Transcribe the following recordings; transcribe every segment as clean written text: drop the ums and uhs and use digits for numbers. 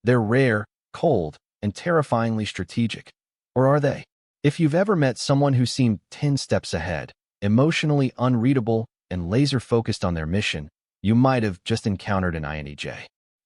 They're rare, cold, and terrifyingly strategic. Or are they? If you've ever met someone who seemed 10 steps ahead, emotionally unreadable, and laser-focused on their mission, you might have just encountered an INTJ.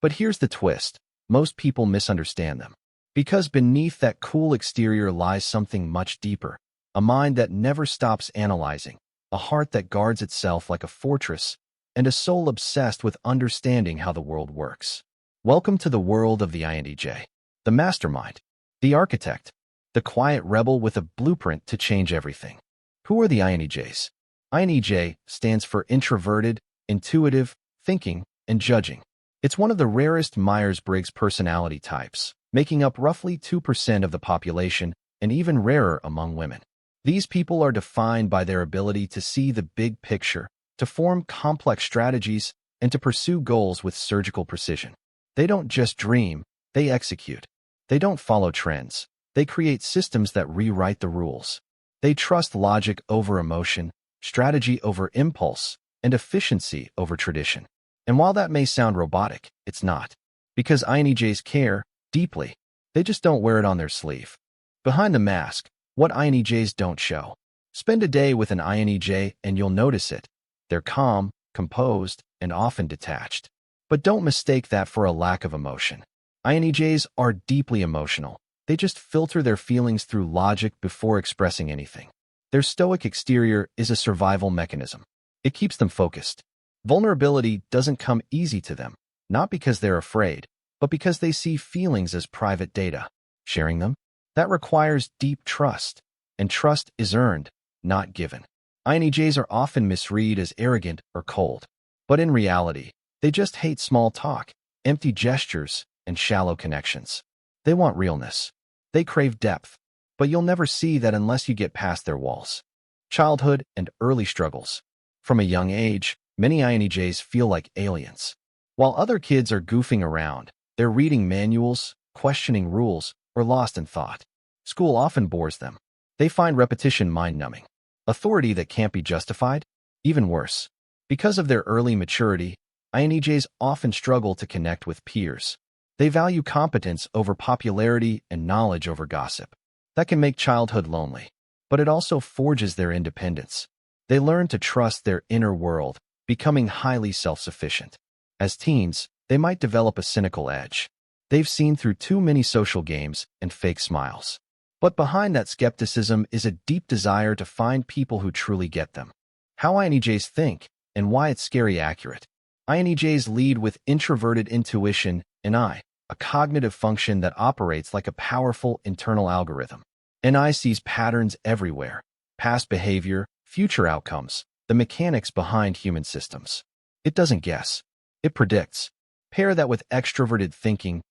But here's the twist. Most people misunderstand them. Because beneath that cool exterior lies something much deeper. A mind that never stops analyzing, a heart that guards itself like a fortress, and a soul obsessed with understanding how the world works. Welcome to the world of the INTJ, the mastermind, the architect, the quiet rebel with a blueprint to change everything. Who are the INTJs? INTJ stands for introverted, intuitive, thinking, and judging. It's one of the rarest Myers-Briggs personality types, making up roughly 2% of the population and even rarer among women. These people are defined by their ability to see the big picture, to form complex strategies, and to pursue goals with surgical precision. They don't just dream, they execute. They don't follow trends. They create systems that rewrite the rules. They trust logic over emotion, strategy over impulse, and efficiency over tradition. And while that may sound robotic, it's not. Because INTJs care deeply. They just don't wear it on their sleeve. Behind the mask, what INTJs don't show. Spend a day with an INTJ and you'll notice it. They're calm, composed, and often detached. But don't mistake that for a lack of emotion. INTJs are deeply emotional. They just filter their feelings through logic before expressing anything. Their stoic exterior is a survival mechanism. It keeps them focused. Vulnerability doesn't come easy to them, not because they're afraid, but because they see feelings as private data. Sharing them? That requires deep trust, and trust is earned, not given. INTJs are often misread as arrogant or cold, but in reality, they just hate small talk, empty gestures, and shallow connections. They want realness. They crave depth, but you'll never see that unless you get past their walls. Childhood and early struggles. From a young age, many INTJs feel like aliens. While other kids are goofing around, they're reading manuals, questioning rules, or lost in thought. School often bores them. They find repetition mind-numbing. Authority that can't be justified? Even worse. Because of their early maturity, INTJs often struggle to connect with peers. They value competence over popularity and knowledge over gossip. That can make childhood lonely, but it also forges their independence. They learn to trust their inner world, becoming highly self-sufficient. As teens, they might develop a cynical edge. They've seen through too many social games and fake smiles. But behind that skepticism is a deep desire to find people who truly get them. How INTJs think and why it's scary accurate. INTJs lead with introverted intuition and a cognitive function that operates like a powerful internal algorithm. NI sees patterns everywhere, past behavior, future outcomes, the mechanics behind human systems. It doesn't guess. It predicts. Pair that with extroverted thinking,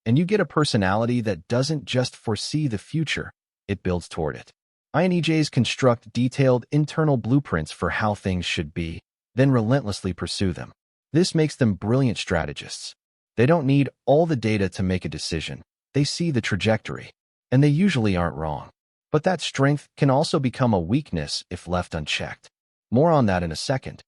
and you get a personality that doesn't just foresee the future, it builds toward it. INTJs construct detailed internal blueprints for how things should be, then relentlessly pursue them. This makes them brilliant strategists. They don't need all the data to make a decision. They see the trajectory, and they usually aren't wrong. But that strength can also become a weakness if left unchecked. More on that in a second.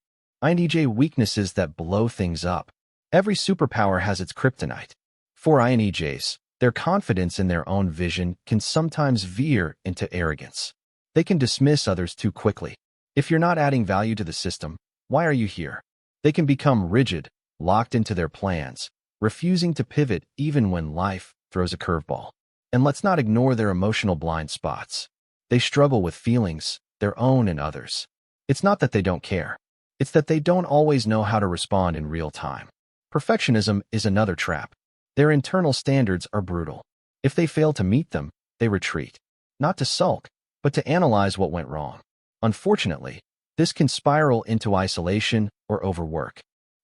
INTJ weaknesses that blow things up. Every superpower has its kryptonite. For INTJs, their confidence in their own vision can sometimes veer into arrogance. They can dismiss others too quickly. If you're not adding value to the system, why are you here? They can become rigid, locked into their plans, refusing to pivot even when life throws a curveball. And let's not ignore their emotional blind spots. They struggle with feelings, their own and others. It's not that they don't care. It's that they don't always know how to respond in real time. Perfectionism is another trap. Their internal standards are brutal. If they fail to meet them, they retreat. Not to sulk, but to analyze what went wrong. Unfortunately, this can spiral into isolation or overwork.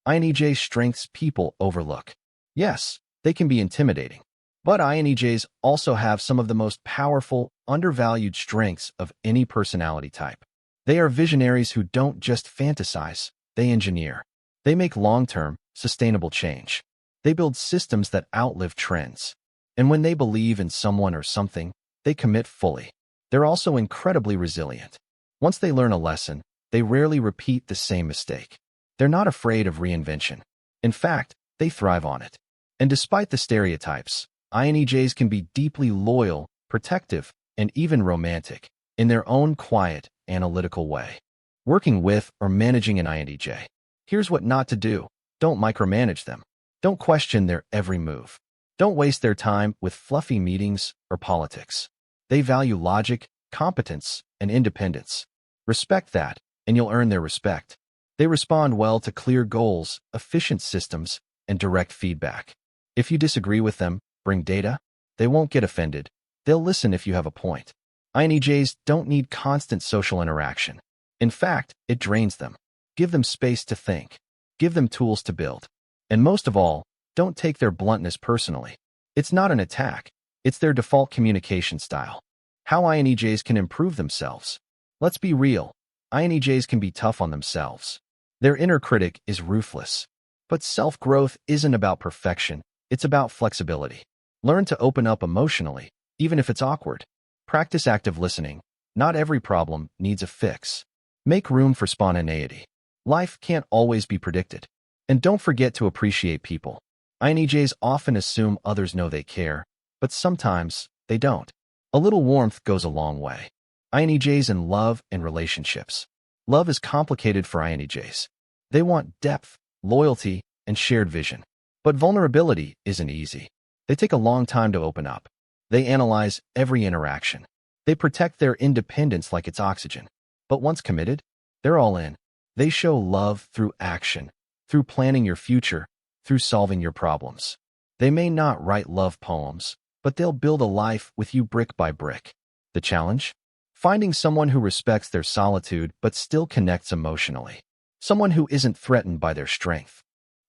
INTJ strengths people overlook. Yes, they can be intimidating. But INTJs also have some of the most powerful, undervalued strengths of any personality type. They are visionaries who don't just fantasize, they engineer. They make long-term, sustainable change. They build systems that outlive trends. And when they believe in someone or something, they commit fully. They're also incredibly resilient. Once they learn a lesson, they rarely repeat the same mistake. They're not afraid of reinvention. In fact, they thrive on it. And despite the stereotypes, INTJs can be deeply loyal, protective, and even romantic in their own quiet, analytical way. Working with or managing an INTJ. Here's what not to do. Don't micromanage them. Don't question their every move. Don't waste their time with fluffy meetings or politics. They value logic, competence, and independence. Respect that, and you'll earn their respect. They respond well to clear goals, efficient systems, and direct feedback. If you disagree with them, bring data. They won't get offended. They'll listen if you have a point. INTJs don't need constant social interaction. In fact, it drains them. Give them space to think. Give them tools to build. And most of all, don't take their bluntness personally. It's not an attack. It's their default communication style. How INTJs can improve themselves. Let's be real. INTJs can be tough on themselves. Their inner critic is ruthless. But self-growth isn't about perfection. It's about flexibility. Learn to open up emotionally, even if it's awkward. Practice active listening. Not every problem needs a fix. Make room for spontaneity. Life can't always be predicted. And don't forget to appreciate people. INTJs often assume others know they care, but sometimes they don't. A little warmth goes a long way. INTJs in love and relationships. Love is complicated for INTJs. They want depth, loyalty, and shared vision. But vulnerability isn't easy. They take a long time to open up. They analyze every interaction. They protect their independence like it's oxygen. But once committed, they're all in. They show love through action, through planning your future, through solving your problems. They may not write love poems, but they'll build a life with you brick by brick. The challenge? Finding someone who respects their solitude but still connects emotionally. Someone who isn't threatened by their strength.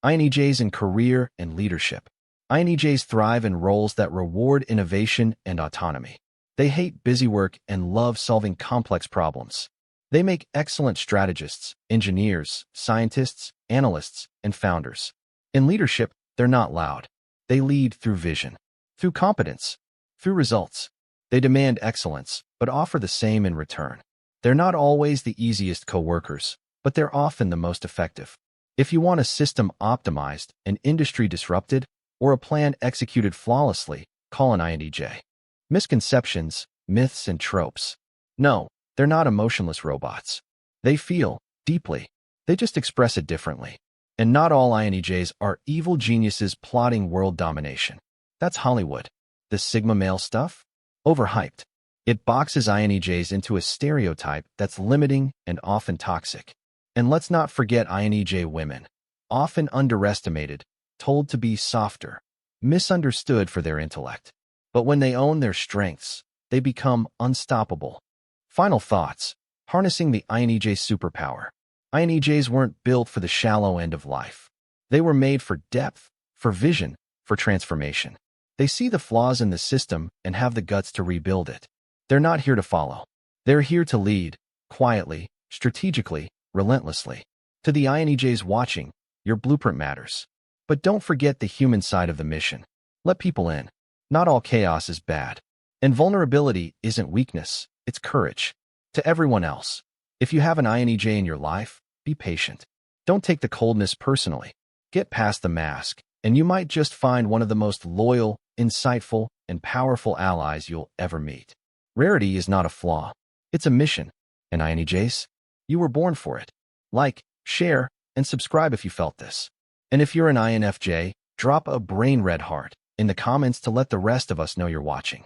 INTJs in career and leadership. INTJs thrive in roles that reward innovation and autonomy. They hate busy work and love solving complex problems. They make excellent strategists, engineers, scientists, analysts, and founders. In leadership, they're not loud. They lead through vision, through competence, through results. They demand excellence, but offer the same in return. They're not always the easiest co-workers, but they're often the most effective. If you want a system optimized, an industry disrupted, or a plan executed flawlessly, call an INTJ. Misconceptions, myths, and tropes. No, they're not emotionless robots. They feel deeply. They just express it differently. And not all INTJs are evil geniuses plotting world domination. That's Hollywood. The Sigma male stuff? Overhyped. It boxes INTJs into a stereotype that's limiting and often toxic. And let's not forget INTJ women. Often underestimated, told to be softer, misunderstood for their intellect. But when they own their strengths, they become unstoppable. Final thoughts. Harnessing the INTJ superpower. INTJs weren't built for the shallow end of life. They were made for depth, for vision, for transformation. They see the flaws in the system and have the guts to rebuild it. They're not here to follow. They're here to lead, quietly, strategically, relentlessly. To the INTJs watching, your blueprint matters. But don't forget the human side of the mission. Let people in. Not all chaos is bad. And vulnerability isn't weakness, it's courage. To everyone else, if you have an INTJ in your life, be patient. Don't take the coldness personally. Get past the mask, and you might just find one of the most loyal, insightful, and powerful allies you'll ever meet. Rarity is not a flaw. It's a mission. And INTJs, you were born for it. Like, share, and subscribe if you felt this. And if you're an INFJ, drop a brain red heart in the comments to let the rest of us know you're watching.